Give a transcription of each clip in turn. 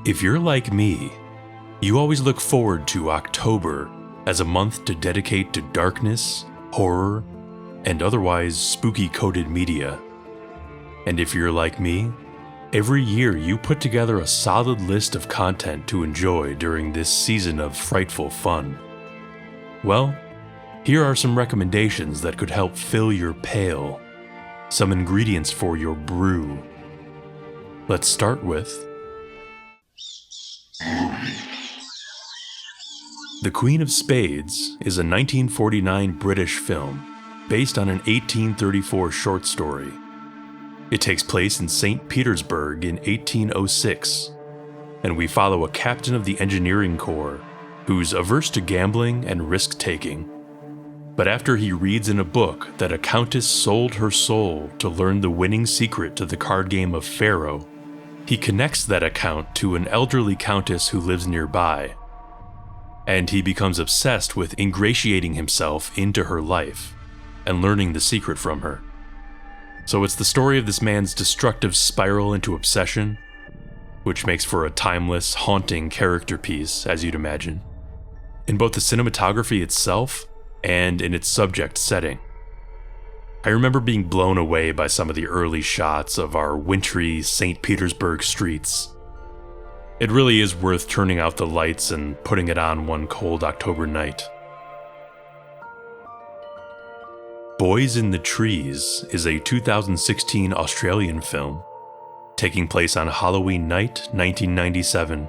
If you're like me, you always look forward to October as a month to dedicate to darkness, horror, and otherwise spooky-coated media. And if you're like me, every year you put together a solid list of content to enjoy during this season of frightful fun. Well, here are some recommendations that could help fill your pail, some ingredients for your brew. Let's start with The Queen of Spades is a 1949 British film based on an 1834 short story. It takes place in St. Petersburg in 1806, and we follow a captain of the engineering corps who's averse to gambling and risk-taking. But after he reads in a book that a countess sold her soul to learn the winning secret to the card game of Pharaoh, he connects that account to an elderly countess who lives nearby, and he becomes obsessed with ingratiating himself into her life and learning the secret from her. So it's the story of this man's destructive spiral into obsession, which makes for a timeless, haunting character piece, as you'd imagine, in both the cinematography itself and in its subject setting. I remember being blown away by some of the early shots of our wintry St. Petersburg streets. It really is worth turning out the lights and putting it on one cold October night. Boys in the Trees is a 2016 Australian film taking place on Halloween night, 1997.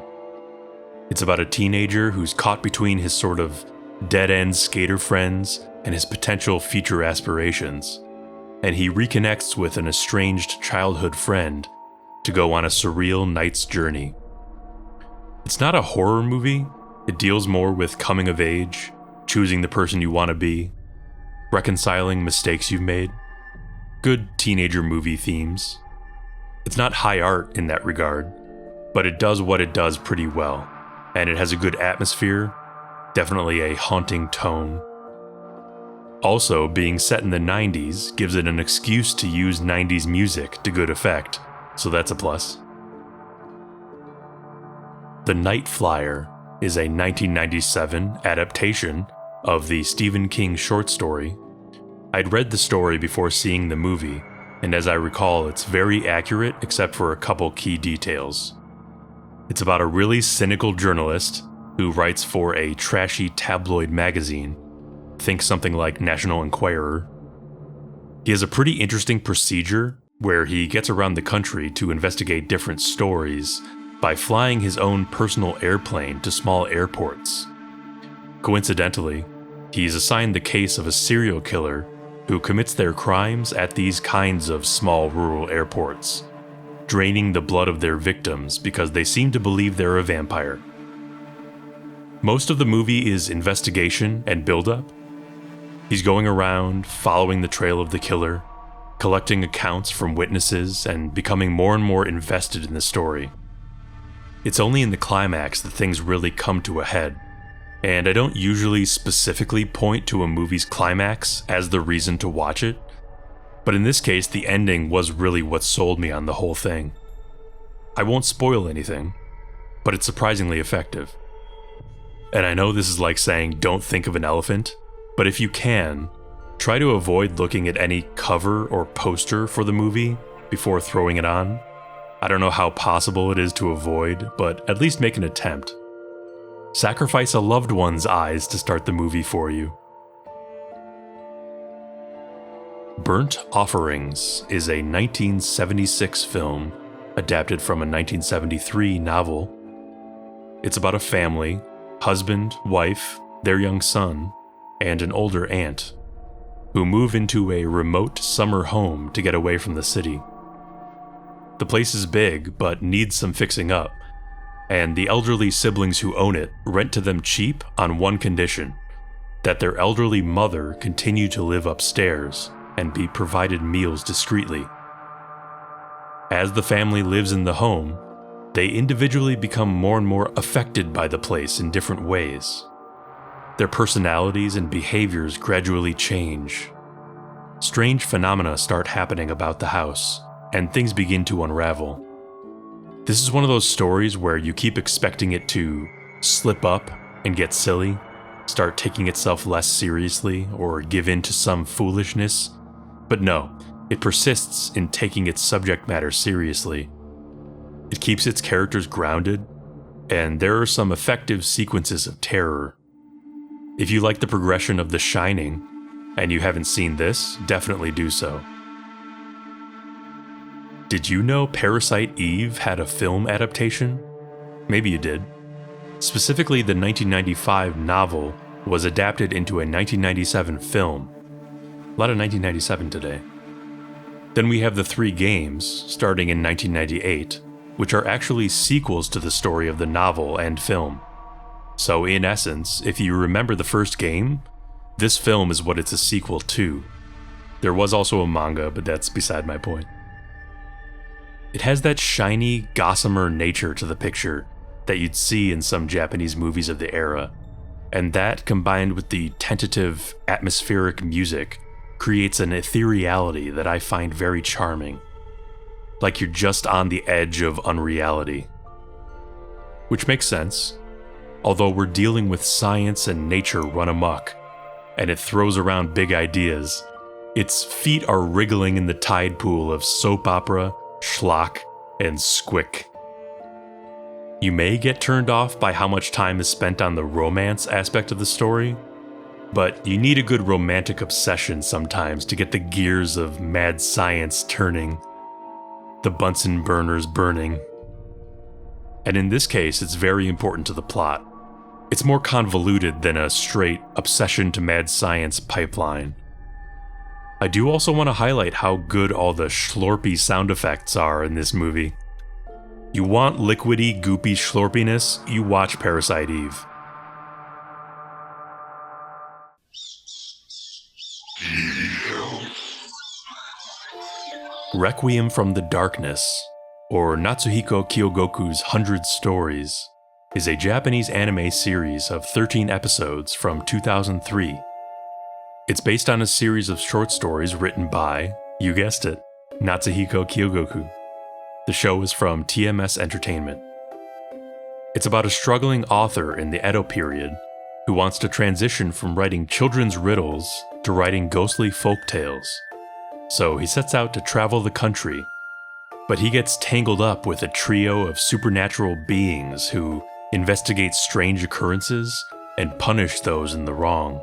It's about a teenager who's caught between his sort of dead-end skater friends and his potential future aspirations, and he reconnects with an estranged childhood friend to go on a surreal night's journey. It's not a horror movie. It deals more with coming of age, choosing the person you want to be, reconciling mistakes you've made. Good teenager movie themes. It's not high art in that regard, but it does what it does pretty well, and it has a good atmosphere, definitely a haunting tone. Also, being set in the 90s gives it an excuse to use 90s music to good effect, so that's a plus. The Night Flier is a 1997 adaptation of the Stephen King short story. I'd read the story before seeing the movie, and as I recall, it's very accurate except for a couple key details. It's about a really cynical journalist who writes for a trashy tabloid magazine, think something like National Enquirer. He has a pretty interesting procedure where he gets around the country to investigate different stories by flying his own personal airplane to small airports. Coincidentally, he's assigned the case of a serial killer who commits their crimes at these kinds of small rural airports, draining the blood of their victims because they seem to believe they're a vampire. Most of the movie is investigation and build-up. He's going around, following the trail of the killer, collecting accounts from witnesses, and becoming more and more invested in the story. It's only in the climax that things really come to a head, and I don't usually specifically point to a movie's climax as the reason to watch it, but in this case the ending was really what sold me on the whole thing. I won't spoil anything, but it's surprisingly effective. And I know this is like saying don't think of an elephant, but if you can, try to avoid looking at any cover or poster for the movie before throwing it on. I don't know how possible it is to avoid, but at least make an attempt. Sacrifice a loved one's eyes to start the movie for you. Burnt Offerings is a 1976 film adapted from a 1973 novel. It's about a family, husband, wife, their young son, and an older aunt, who move into a remote summer home to get away from the city. The place is big, but needs some fixing up, and the elderly siblings who own it rent to them cheap on one condition: that their elderly mother continue to live upstairs and be provided meals discreetly. As the family lives in the home, they individually become more and more affected by the place in different ways. Their personalities and behaviors gradually change. Strange phenomena start happening about the house, and things begin to unravel. This is one of those stories where you keep expecting it to slip up and get silly, start taking itself less seriously, or give in to some foolishness. But no, it persists in taking its subject matter seriously. It keeps its characters grounded, and there are some effective sequences of terror. If you like the progression of The Shining, and you haven't seen this, definitely do so. Did you know Parasite Eve had a film adaptation? Maybe you did. Specifically, the 1995 novel was adapted into a 1997 film. A lot of 1997 today. Then we have the 3 games, starting in 1998, which are actually sequels to the story of the novel and film. So in essence, if you remember the first game, this film is what it's a sequel to. There was also a manga, but that's beside my point. It has that shiny, gossamer nature to the picture that you'd see in some Japanese movies of the era, and that, combined with the tentative, atmospheric music, creates an ethereality that I find very charming. Like you're just on the edge of unreality. Which makes sense, although we're dealing with science and nature run amok, and it throws around big ideas. Its feet are wriggling in the tide pool of soap opera, schlock, and squick. You may get turned off by how much time is spent on the romance aspect of the story, but you need a good romantic obsession sometimes to get the gears of mad science turning, the Bunsen burners burning. And in this case, it's very important to the plot. It's more convoluted than a straight obsession to mad science pipeline. I do also want to highlight how good all the schlorpy sound effects are in this movie. You want liquidy, goopy schlorpiness, you watch Parasite Eve. Requiem from the Darkness, or Natsuhiko Kyogoku's 100 Stories, is a Japanese anime series of 13 episodes from 2003. It's based on a series of short stories written by, you guessed it, Natsuhiko Kyogoku. The show is from TMS Entertainment. It's about a struggling author in the Edo period who wants to transition from writing children's riddles to writing ghostly folk tales. So he sets out to travel the country, but he gets tangled up with a trio of supernatural beings who investigate strange occurrences and punish those in the wrong.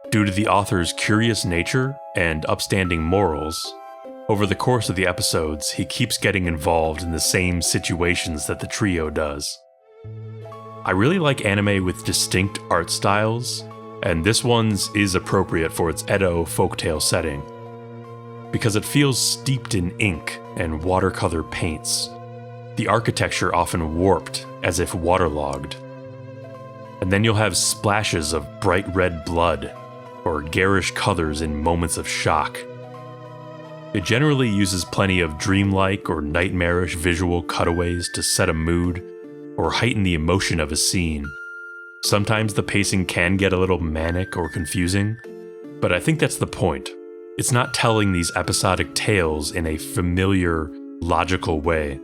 Due to the author's curious nature and upstanding morals, over the course of the episodes, he keeps getting involved in the same situations that the trio does. I really like anime with distinct art styles, and this one's is appropriate for its Edo folktale setting, because it feels steeped in ink and watercolor paints, the architecture often warped as if waterlogged. And then you'll have splashes of bright red blood, or garish colors in moments of shock. It generally uses plenty of dreamlike or nightmarish visual cutaways to set a mood or heighten the emotion of a scene. Sometimes the pacing can get a little manic or confusing, but I think that's the point. It's not telling these episodic tales in a familiar, logical way.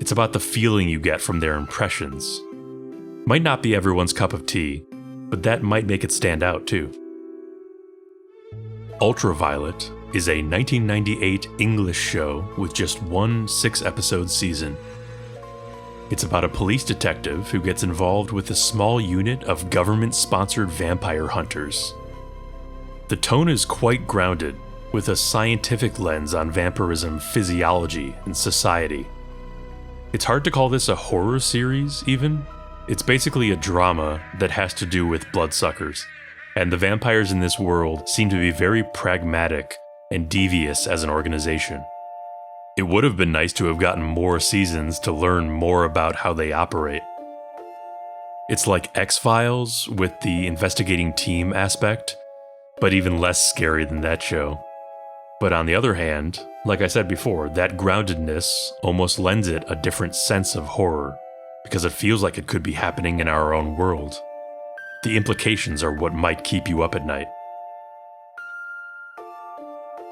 It's about the feeling you get from their impressions. Might not be everyone's cup of tea, but that might make it stand out too. Ultraviolet is a 1998 English show with just one 6-episode season. It's about a police detective who gets involved with a small unit of government-sponsored vampire hunters. The tone is quite grounded, with a scientific lens on vampirism physiology and society. It's hard to call this a horror series, even. It's basically a drama that has to do with bloodsuckers, and the vampires in this world seem to be very pragmatic and devious as an organization. It would have been nice to have gotten more seasons to learn more about how they operate. It's like X-Files with the investigating team aspect, but even less scary than that show. But on the other hand, like I said before, that groundedness almost lends it a different sense of horror, because it feels like it could be happening in our own world. The implications are what might keep you up at night.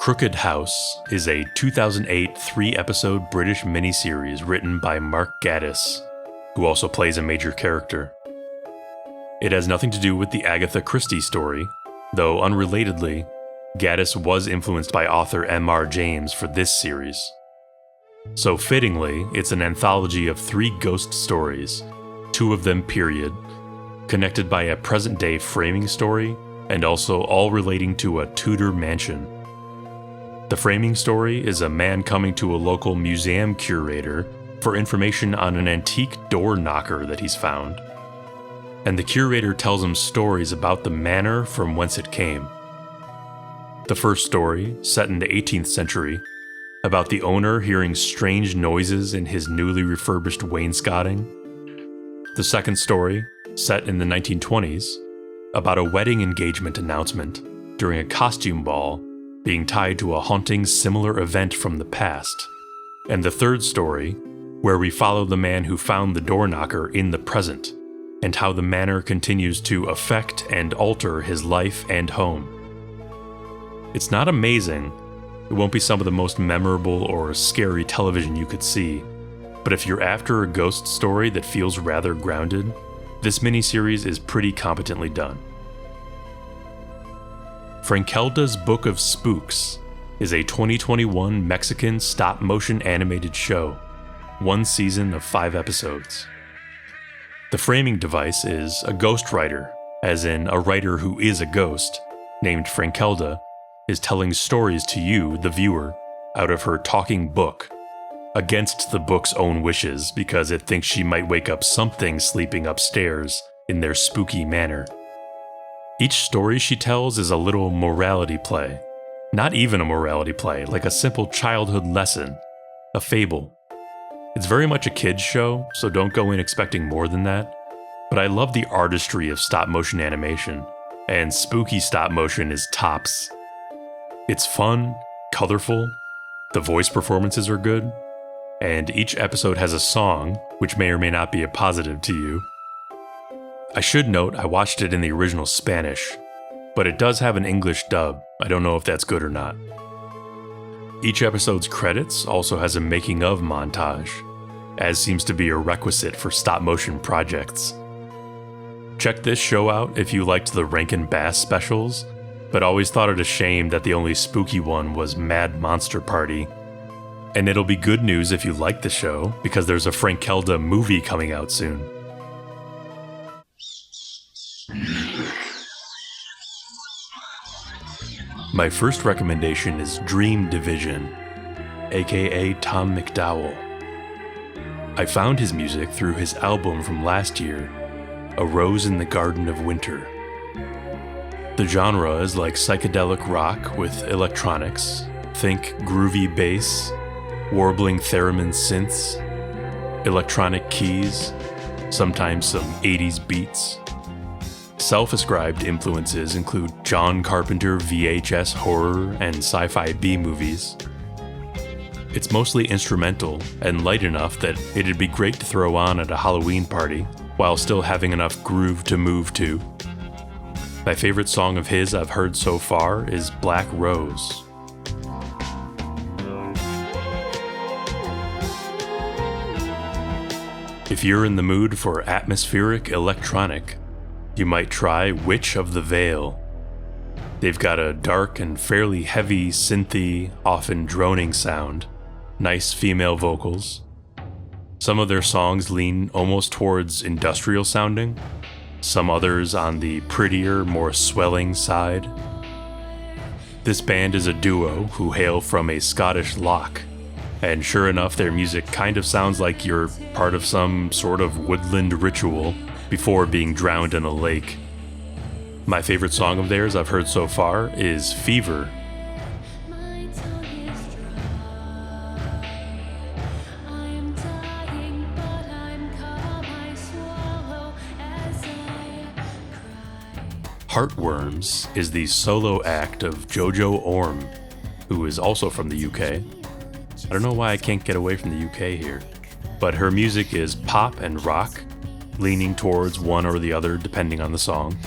Crooked House is a 2008 3-episode British miniseries written by Mark Gatiss, who also plays a major character. It has nothing to do with the Agatha Christie story, though unrelatedly, Gatiss was influenced by author M.R. James for this series. So fittingly, it's an anthology of 3 ghost stories, 2 of them period, connected by a present-day framing story, and also all relating to a Tudor mansion. The framing story is a man coming to a local museum curator for information on an antique door knocker that he's found. And the curator tells him stories about the manor from whence it came. The first story, set in the 18th century, about the owner hearing strange noises in his newly refurbished wainscoting. The second story, set in the 1920s, about a wedding engagement announcement during a costume ball being tied to a haunting similar event from the past. And the third story, where we follow the man who found the door knocker in the present, and how the manor continues to affect and alter his life and home. It's not amazing, it won't be some of the most memorable or scary television you could see, but if you're after a ghost story that feels rather grounded, this miniseries is pretty competently done. Frankelda's Book of Spooks is a 2021 Mexican stop-motion animated show, 1 season of 5 episodes. The framing device is a ghostwriter, as in a writer who is a ghost, named Frankelda, is telling stories to you, the viewer, out of her talking book, against the book's own wishes because it thinks she might wake up something sleeping upstairs in their spooky manor. Each story she tells is a little morality play. Not even a morality play, like a simple childhood lesson, a fable. It's very much a kid's show, so don't go in expecting more than that, but I love the artistry of stop-motion animation, and spooky stop-motion is tops. It's fun, colorful, the voice performances are good, and each episode has a song, which may or may not be a positive to you. I should note I watched it in the original Spanish, but it does have an English dub. I don't know if that's good or not. Each episode's credits also has a making of montage, as seems to be a requisite for stop-motion projects. Check this show out if you liked the Rankin Bass specials, but always thought it a shame that the only spooky one was Mad Monster Party. And it'll be good news if you like the show, because there's a Frankelda movie coming out soon. My first recommendation is Dream Division, aka Tom McDowell. I found his music through his album from last year, A Rose in the Garden of Winter. The genre is like psychedelic rock with electronics, think groovy bass, warbling theremin synths, electronic keys, sometimes some 80s beats. Self-ascribed influences include John Carpenter VHS horror and sci-fi B-movies. It's mostly instrumental and light enough that it'd be great to throw on at a Halloween party while still having enough groove to move to. My favorite song of his I've heard so far is Black Rose. If you're in the mood for atmospheric electronic, you might try Witch of the Vale. They've got a dark and fairly heavy synthy, often droning sound, nice female vocals. Some of their songs lean almost towards industrial sounding, some others on the prettier, more swelling side. This band is a duo who hail from a Scottish loch, and sure enough their music kind of sounds like you're part of some sort of woodland ritual before being drowned in a lake. My favorite song of theirs I've heard so far is Fever. Heartworms is the solo act of Jojo Orm, who is also from the UK. I don't know why I can't get away from the UK here, but her music is pop and rock, leaning towards one or the other depending on the song.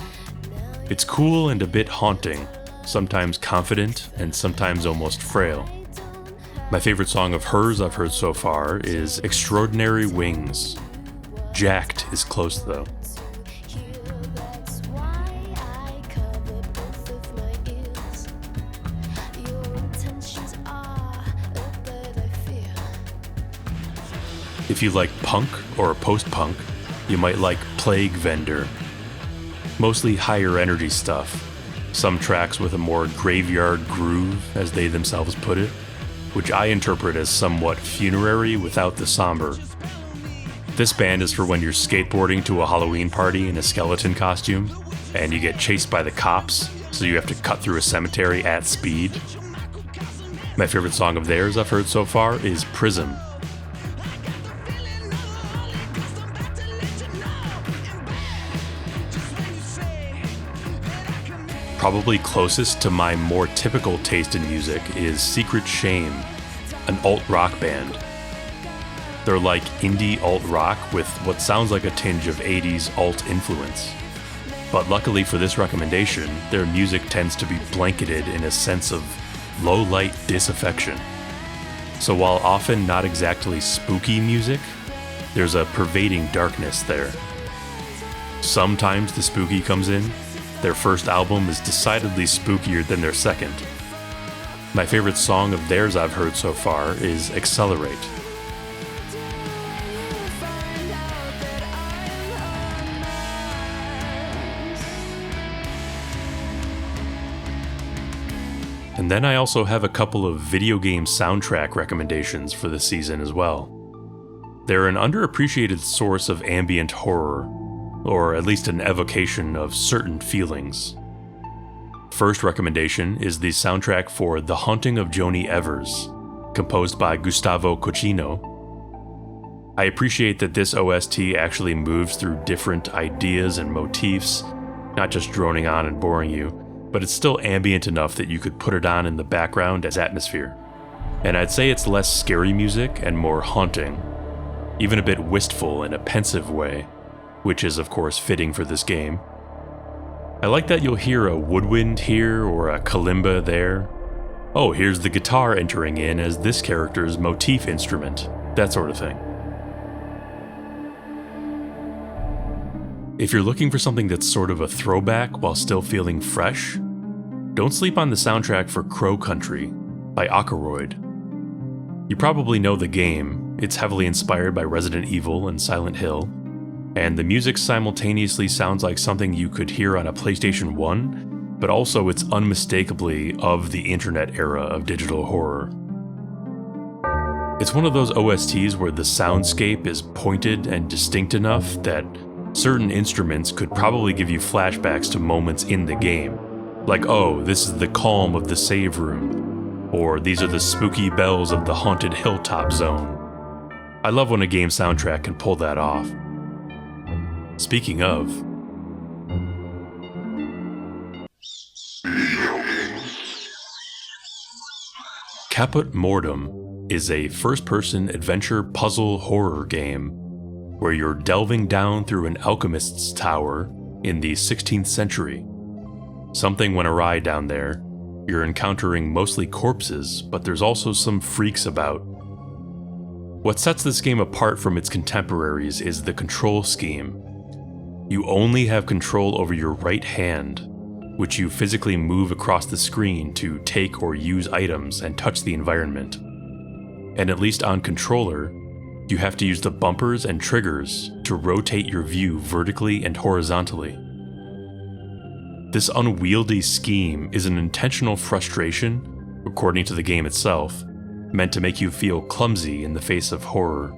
It's cool and a bit haunting, sometimes confident, and sometimes almost frail. My favorite song of hers I've heard so far is Extraordinary Wings. Jacked is close though. If you like punk or post-punk, you might like Plague Vendor. Mostly higher energy stuff. Some tracks with a more graveyard groove, as they themselves put it, which I interpret as somewhat funerary without the somber. This band is for when you're skateboarding to a Halloween party in a skeleton costume, and you get chased by the cops, so you have to cut through a cemetery at speed. My favorite song of theirs I've heard so far is Prism. Probably closest to my more typical taste in music is Secret Shame, an alt-rock band. They're like indie alt-rock with what sounds like a tinge of 80s alt influence. But luckily for this recommendation, their music tends to be blanketed in a sense of low-light disaffection. So while often not exactly spooky music, there's a pervading darkness there. Sometimes the spooky comes in. Their first album is decidedly spookier than their second. My favorite song of theirs I've heard so far is Accelerate. And then I also have a couple of video game soundtrack recommendations for this season as well. They're an underappreciated source of ambient horror, or at least an evocation of certain feelings. First recommendation is the soundtrack for The Haunting of Joni Evers, composed by Gustavo Cochino. I appreciate that this OST actually moves through different ideas and motifs, not just droning on and boring you, but it's still ambient enough that you could put it on in the background as atmosphere. And I'd say it's less scary music and more haunting, even a bit wistful in a pensive way, which is of course fitting for this game. I like that you'll hear a woodwind here or a kalimba there. Oh, here's the guitar entering in as this character's motif instrument, that sort of thing. If you're looking for something that's sort of a throwback while still feeling fresh, don't sleep on the soundtrack for Crow Country by Akeroyd. You probably know the game. It's heavily inspired by Resident Evil and Silent Hill, and the music simultaneously sounds like something you could hear on a PlayStation 1, but also it's unmistakably of the internet era of digital horror. It's one of those OSTs where the soundscape is pointed and distinct enough that certain instruments could probably give you flashbacks to moments in the game. Like, oh, this is the calm of the save room, or these are the spooky bells of the haunted hilltop zone. I love when a game soundtrack can pull that off. Speaking of, Caput Mortum is a first-person adventure puzzle horror game where you're delving down through an alchemist's tower in the 16th century. Something went awry down there. You're encountering mostly corpses, but there's also some freaks about. What sets this game apart from its contemporaries is the control scheme. You only have control over your right hand, which you physically move across the screen to take or use items and touch the environment. And at least on controller, you have to use the bumpers and triggers to rotate your view vertically and horizontally. This unwieldy scheme is an intentional frustration, according to the game itself, meant to make you feel clumsy in the face of horror.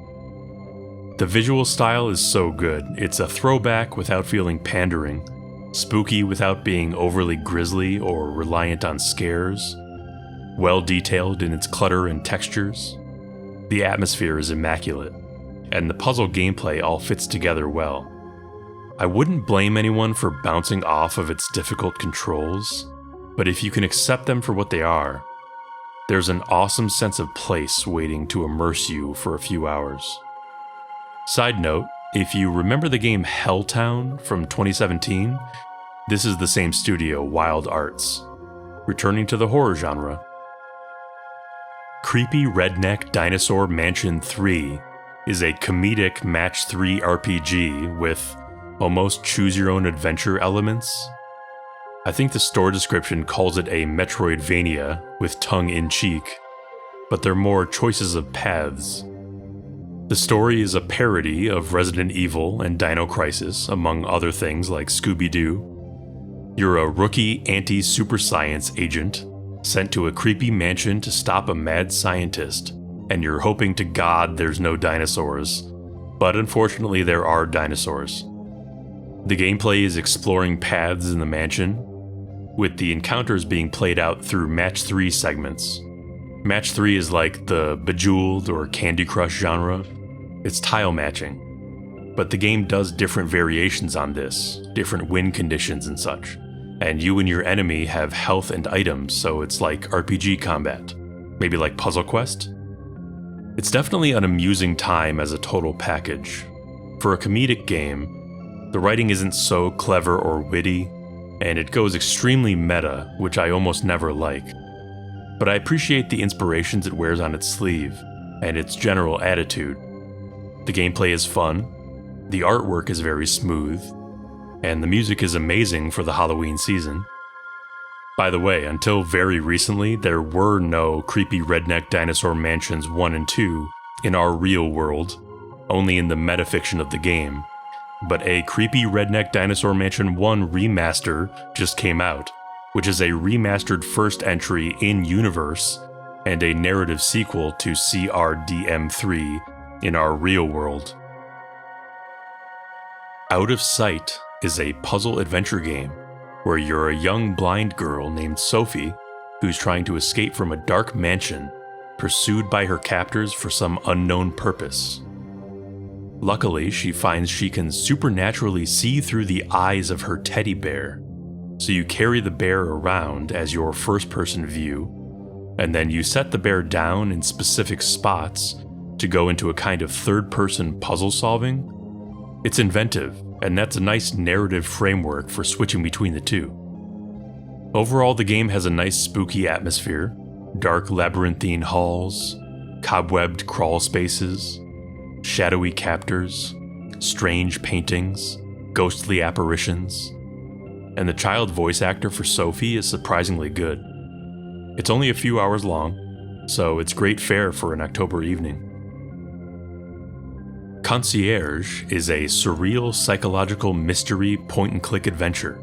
The visual style is so good, it's a throwback without feeling pandering, spooky without being overly grisly or reliant on scares, well detailed in its clutter and textures. The atmosphere is immaculate, and the puzzle gameplay all fits together well. I wouldn't blame anyone for bouncing off of its difficult controls, but if you can accept them for what they are, there's an awesome sense of place waiting to immerse you for a few hours. Side note, if you remember the game Helltown from 2017, this is the same studio, Wild Arts. returning to the horror genre. Creepy Redneck Dinosaur Mansion 3 is a comedic match 3 RPG with almost choose-your-own-adventure elements. I think the store description calls it a Metroidvania with tongue-in-cheek, but they're more choices of paths. The story is a parody of Resident Evil and Dino Crisis, among other things like Scooby-Doo. You're a rookie anti-super science agent sent to a creepy mansion to stop a mad scientist, and you're hoping to God there's no dinosaurs, but unfortunately there are dinosaurs. The gameplay is exploring paths in the mansion, with the encounters being played out through Match 3 segments. Match 3 is like the Bejeweled or Candy Crush genre. It's tile matching, but the game does different variations on this, different win conditions and such, and you and your enemy have health and items, so it's like RPG combat, maybe like Puzzle Quest. It's definitely an amusing time as a total package. For a comedic game, the writing isn't so clever or witty, and it goes extremely meta, which I almost never like. But I appreciate the inspirations it wears on its sleeve, and its general attitude. The gameplay is fun, the artwork is very smooth, and the music is amazing for the Halloween season. By the way, until very recently, there were no creepy redneck dinosaur mansions 1 and 2 in our real world, only in the metafiction of the game. But a creepy redneck dinosaur mansion 1 remaster just came out, which is a remastered first entry in-universe and a narrative sequel to CRDM3 in our real world. Out of Sight is a puzzle adventure game where you're a young blind girl named Sophie who's trying to escape from a dark mansion pursued by her captors for some unknown purpose. Luckily, she finds she can supernaturally see through the eyes of her teddy bear, so you carry the bear around as your first-person view, and then you set the bear down in specific spots to go into a kind of third-person puzzle solving. It's inventive, and that's a nice narrative framework for switching between the two. Overall, the game has a nice spooky atmosphere, dark labyrinthine halls, cobwebbed crawl spaces, shadowy captors, strange paintings, ghostly apparitions, and the child voice actor for Sophie is surprisingly good. It's only a few hours long, so it's great fare for an October evening. Concierge is a surreal psychological mystery point-and-click adventure.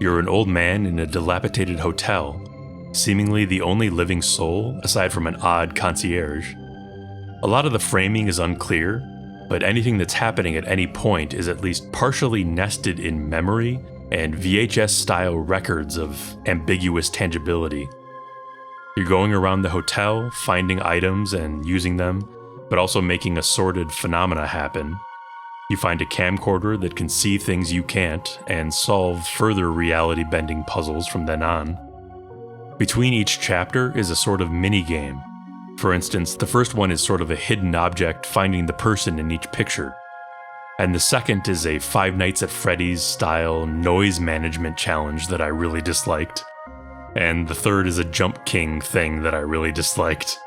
You're an old man in a dilapidated hotel, seemingly the only living soul aside from an odd concierge. A lot of the framing is unclear, but anything that's happening at any point is at least partially nested in memory and VHS-style records of ambiguous tangibility. You're going around the hotel, finding items and using them, but also making assorted phenomena happen. You find a camcorder that can see things you can't, and solve further reality-bending puzzles from then on. Between each chapter is a sort of mini-game. For instance, the first one is sort of a hidden object finding the person in each picture. And the second is a Five Nights at Freddy's style noise management challenge that I really disliked. And the third is a Jump King thing that I really disliked.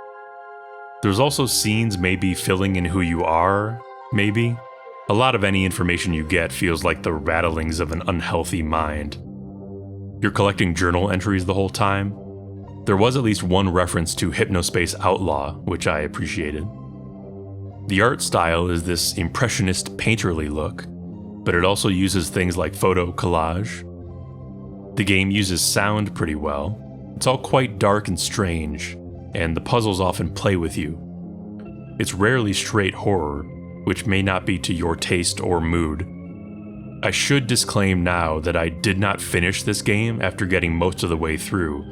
There's also scenes maybe filling in who you are, maybe. A lot of any information you get feels like the rattlings of an unhealthy mind. You're collecting journal entries the whole time. There was at least one reference to Hypnospace Outlaw, which I appreciated. The art style is this impressionist painterly look, but it also uses things like photo collage. The game uses sound pretty well. It's all quite dark and strange, and the puzzles often play with you. It's rarely straight horror, which may not be to your taste or mood. I should disclaim now that I did not finish this game after getting most of the way through,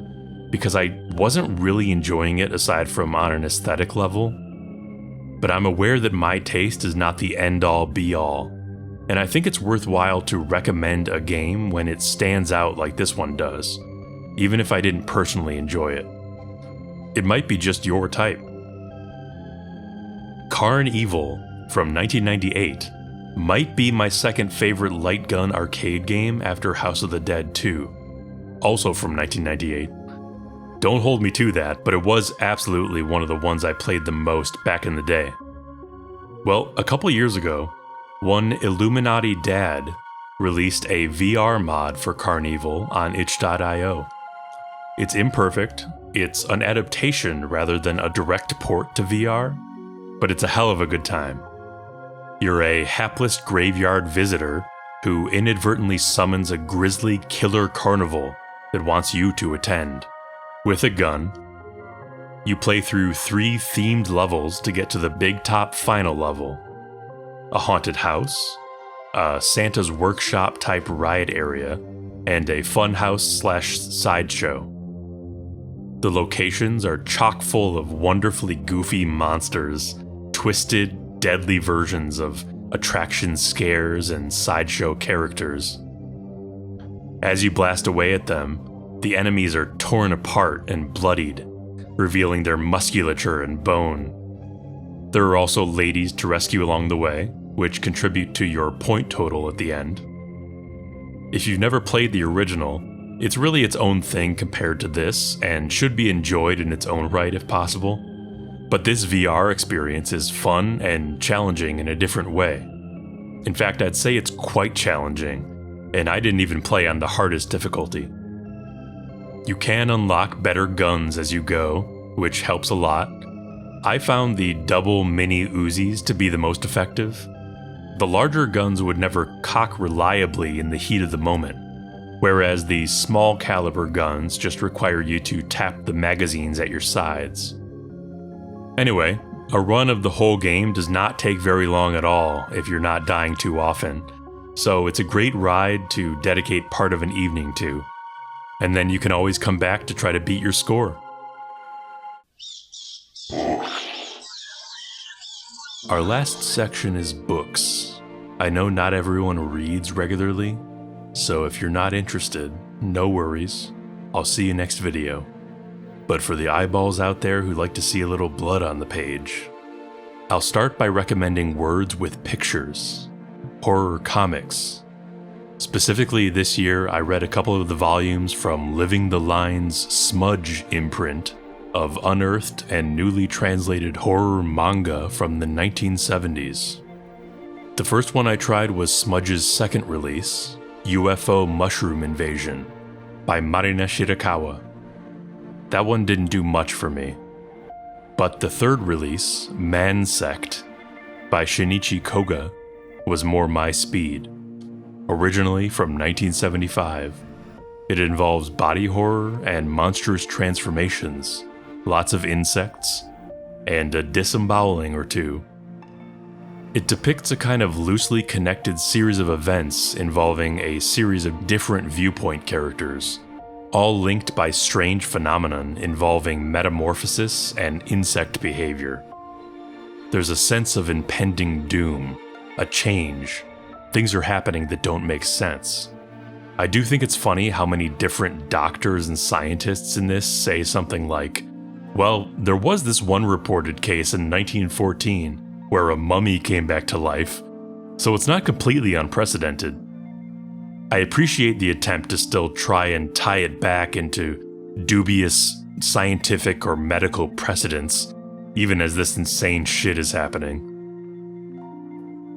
because I wasn't really enjoying it aside from on an aesthetic level. But I'm aware that my taste is not the end-all be-all, and I think it's worthwhile to recommend a game when it stands out like this one does, even if I didn't personally enjoy it. It might be just your type. CarnEvil from 1998 might be my second favorite light gun arcade game after House of the Dead 2. also from 1998. Don't hold me to that, but it was absolutely one of the ones I played the most back in the day. Well, a couple years ago, one Illuminati dad released a VR mod for CarnEvil on itch.io. It's imperfect, it's an adaptation rather than a direct port to VR, but it's a hell of a good time. You're a hapless graveyard visitor who inadvertently summons a grisly killer carnival that wants you to attend. With a gun, you play through 3 themed levels to get to the big top final level. A haunted house, a Santa's workshop type ride area, and a funhouse/sideshow. The locations are chock full of wonderfully goofy monsters, twisted, deadly versions of attraction scares and sideshow characters. As you blast away at them, the enemies are torn apart and bloodied, revealing their musculature and bone. There are also ladies to rescue along the way, which contribute to your point total at the end. If you've never played the original, it's really its own thing compared to this, and should be enjoyed in its own right if possible. But this VR experience is fun and challenging in a different way. In fact, I'd say it's quite challenging, and I didn't even play on the hardest difficulty. You can unlock better guns as you go, which helps a lot. I found the double mini Uzis to be the most effective. The larger guns would never cock reliably in the heat of the moment, whereas the small caliber guns just require you to tap the magazines at your sides. Anyway, a run of the whole game does not take very long at all if you're not dying too often, so it's a great ride to dedicate part of an evening to. And then you can always come back to try to beat your score. Our last section is books. I know not everyone reads regularly, so if you're not interested, no worries. I'll see you next video. But for the eyeballs out there who like to see a little blood on the page, I'll start by recommending words with pictures, horror comics. Specifically this year, I read a couple of the volumes from Living the Line's Smudge imprint of unearthed and newly translated horror manga from the 1970s. The first one I tried was Smudge's second release, UFO Mushroom Invasion, by Marina Shirakawa. That one didn't do much for me. But the third release, Mansect, by Shinichi Koga, was more my speed. Originally from 1975, it involves body horror and monstrous transformations, lots of insects, and a disemboweling or two. It depicts a kind of loosely connected series of events involving a series of different viewpoint characters, all linked by strange phenomenon involving metamorphosis and insect behavior. There's a sense of impending doom, a change. Things are happening that don't make sense. I do think it's funny how many different doctors and scientists in this say something like, well, there was this one reported case in 1914 where a mummy came back to life, so it's not completely unprecedented. I appreciate the attempt to still try and tie it back into dubious scientific or medical precedents, even as this insane shit is happening.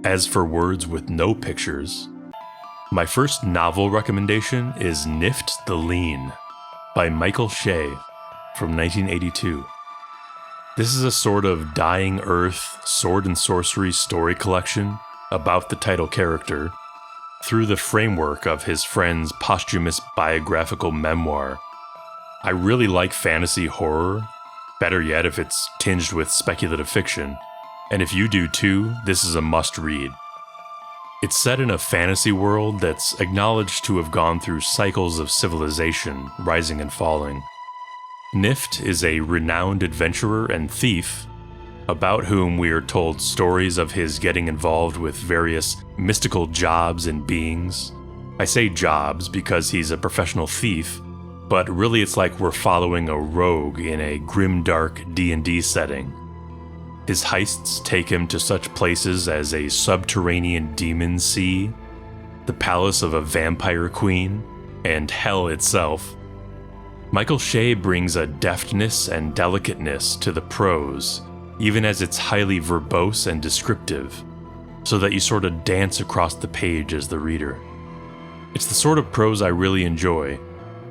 As for words with no pictures, my first novel recommendation is Nifft the Lean by Michael Shea from 1982. This is a sort of Dying Earth sword and sorcery story collection about the title character through the framework of his friend's posthumous biographical memoir. I really like fantasy horror, better yet if it's tinged with speculative fiction. And if you do too, this is a must-read. It's set in a fantasy world that's acknowledged to have gone through cycles of civilization, rising and falling. Nifft is a renowned adventurer and thief, about whom we are told stories of his getting involved with various mystical jobs and beings. I say jobs because he's a professional thief, but really it's like we're following a rogue in a grimdark D&D setting. His heists take him to such places as a subterranean demon sea, the palace of a vampire queen, and hell itself. Michael Shea brings a deftness and delicateness to the prose, even as it's highly verbose and descriptive, so that you sort of dance across the page as the reader. It's the sort of prose I really enjoy,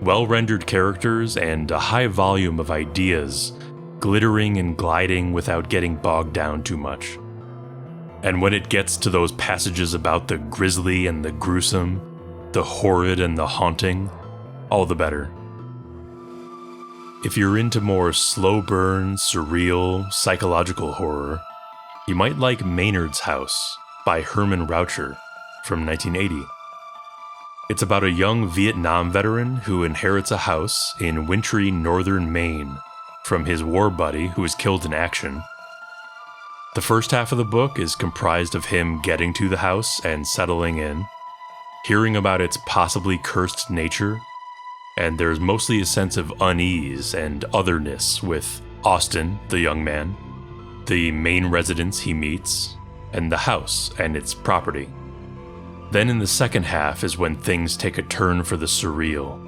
well-rendered characters and a high volume of ideas, glittering and gliding without getting bogged down too much. And when it gets to those passages about the grisly and the gruesome, the horrid and the haunting, all the better. If you're into more slow burn, surreal, psychological horror, you might like Maynard's House by Herman Raucher from 1980. It's about a young Vietnam veteran who inherits a house in wintry northern Maine from his war buddy who was killed in action. The first half of the book is comprised of him getting to the house and settling in, hearing about its possibly cursed nature, and there's mostly a sense of unease and otherness with Austin, the young man, the main residents he meets, and the house and its property. Then in the second half is when things take a turn for the surreal.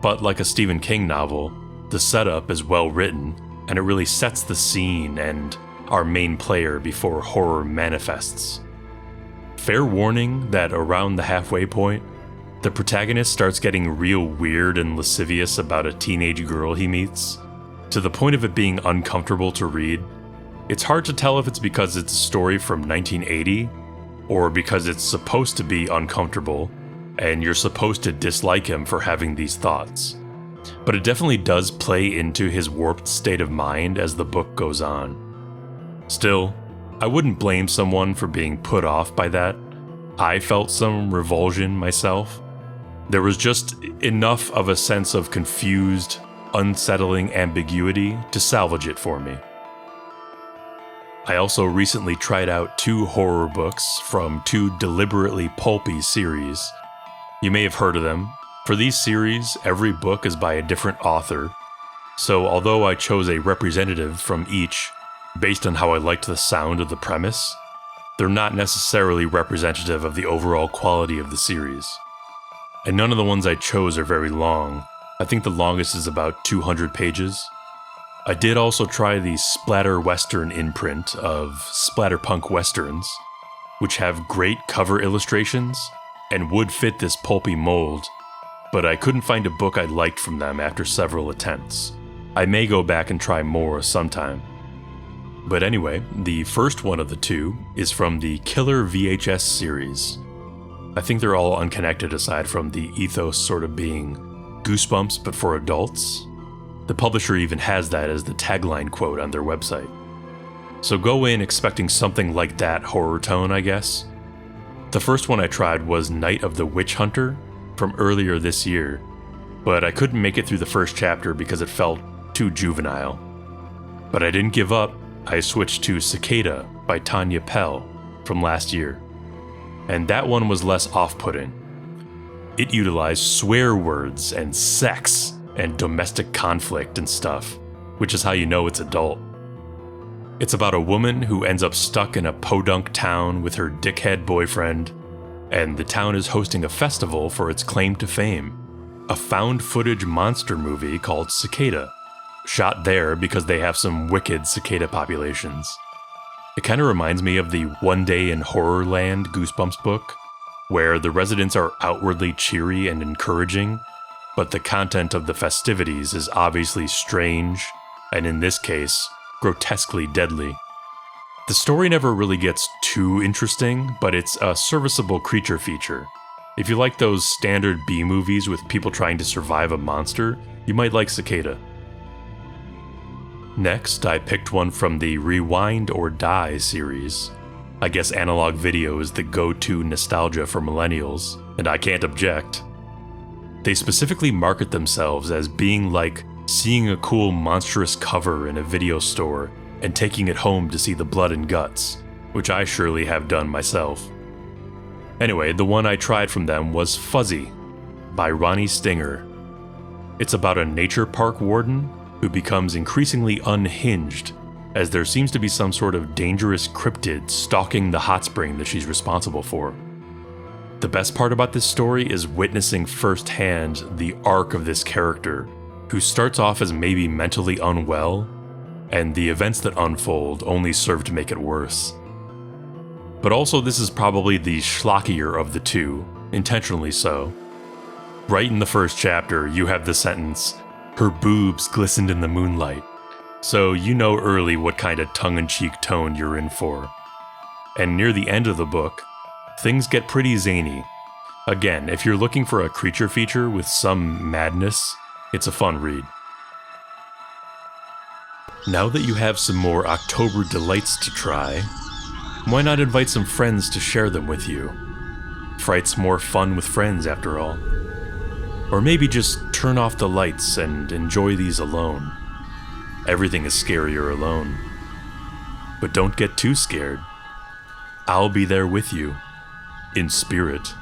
But like a Stephen King novel, the setup is well written, and it really sets the scene and our main player before horror manifests. Fair warning that around the halfway point, the protagonist starts getting real weird and lascivious about a teenage girl he meets, to the point of it being uncomfortable to read. It's hard to tell if it's because it's a story from 1980, or because it's supposed to be uncomfortable, and you're supposed to dislike him for having these thoughts. But it definitely does play into his warped state of mind as the book goes on. Still, I wouldn't blame someone for being put off by that. I felt some revulsion myself. There was just enough of a sense of confused, unsettling ambiguity to salvage it for me. I also recently tried out 2 horror books from 2 deliberately pulpy series. You may have heard of them. For these series, every book is by a different author, so although I chose a representative from each based on how I liked the sound of the premise, they're not necessarily representative of the overall quality of the series. And none of the ones I chose are very long. I think the longest is about 200 pages. I did also try the Splatter Western imprint of Splatterpunk Westerns, which have great cover illustrations and would fit this pulpy mold, but I couldn't find a book I liked from them after several attempts. I may go back and try more sometime. But anyway, the first one of the 2 is from the Killer VHS series. I think they're all unconnected aside from the ethos sort of being Goosebumps but for adults. The publisher even has that as the tagline quote on their website. So go in expecting something like that horror tone, I guess. The first one I tried was Night of the Witch Hunter from earlier this year, but I couldn't make it through the first chapter because it felt too juvenile. But I didn't give up. I switched to Cicada by Tanya Pell from last year, and that one was less off-putting. It utilized swear words and sex and domestic conflict and stuff, which is how you know it's adult. It's about a woman who ends up stuck in a podunk town with her dickhead boyfriend, and the town is hosting a festival for its claim to fame, a found-footage monster movie called Cicada, shot there because they have some wicked cicada populations. It kind of reminds me of the One Day in Horrorland Goosebumps book, where the residents are outwardly cheery and encouraging, but the content of the festivities is obviously strange, and in this case, grotesquely deadly. The story never really gets too interesting, but it's a serviceable creature feature. If you like those standard B-movies with people trying to survive a monster, you might like Cicada. Next, I picked one from the Rewind or Die series. I guess analog video is the go-to nostalgia for millennials, and I can't object. They specifically market themselves as being like seeing a cool monstrous cover in a video store and taking it home to see the blood and guts, which I surely have done myself. Anyway, the one I tried from them was Fuzzy by Ronnie Stinger. It's about a nature park warden who becomes increasingly unhinged as there seems to be some sort of dangerous cryptid stalking the hot spring that she's responsible for. The best part about this story is witnessing firsthand the arc of this character, who starts off as maybe mentally unwell, and the events that unfold only serve to make it worse. But also, this is probably the schlockier of the two, intentionally so. Right in the first chapter, you have the sentence, "Her boobs glistened in the moonlight," so you know early what kind of tongue-in-cheek tone you're in for. And near the end of the book, things get pretty zany. Again, if you're looking for a creature feature with some madness, it's a fun read. Now that you have some more October delights to try, why not invite some friends to share them with you? Fright's more fun with friends, after all. Or maybe just turn off the lights and enjoy these alone. Everything is scarier alone. But don't get too scared. I'll be there with you, in spirit.